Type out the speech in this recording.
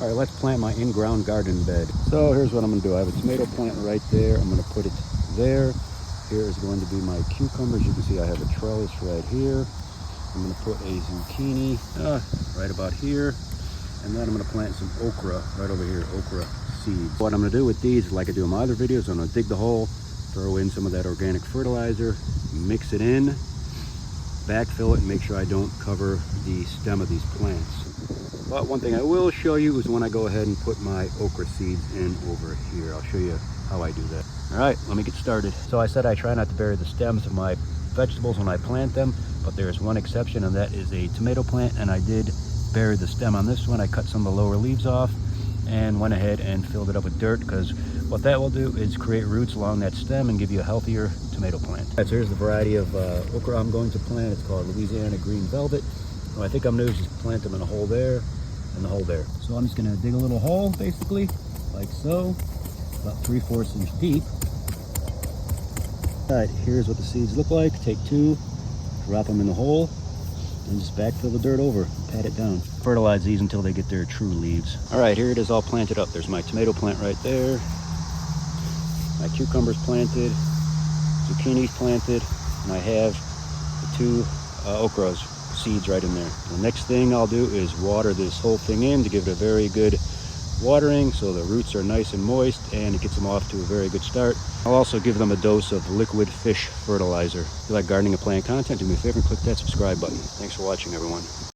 All right, let's plant my in-ground garden bed. So here's what I'm gonna do. I have a tomato plant right there. I'm gonna put it there. Here is going to be my cucumbers. You can see I have a trellis right here. I'm gonna put a zucchini right about here. And then I'm gonna plant some okra right over here, okra seeds. What I'm gonna do with these, like I do in my other videos, I'm gonna dig the hole, throw in some of that organic fertilizer, mix it in, backfill it, and make sure I don't cover the stem of these plants. But one thing I will show you is when I go ahead and put my okra seeds in over here. I'll show you how I do that. All right, let me get started. So I said I try not to bury the stems of my vegetables when I plant them, but there's one exception, and that is a tomato plant, and I did bury the stem on this one. I cut some of the lower leaves off and went ahead and filled it up with dirt, because what that will do is create roots along that stem and give you a healthier tomato plant. So here's the variety of okra I'm going to plant. It's called Louisiana Green Velvet. What I think I'm gonna do is just plant them in a hole there and the hole there. So I'm just gonna dig a little hole, basically, like so, about 3/4 inch deep. All right, here's what the seeds look like. Take two, drop them in the hole, and just backfill the dirt over, pat it down. Fertilize these until they get their true leaves. All right, here it is all planted up. There's my tomato plant right there. My cucumbers planted, zucchini's planted, and I have the two okras seeds right in there. The next thing I'll do is water this whole thing in to give it a very good watering so the roots are nice and moist and it gets them off to a very good start. I'll also give them a dose of liquid fish fertilizer. If you like gardening and plant content, do me a favor and click that subscribe button. Thanks for watching, everyone.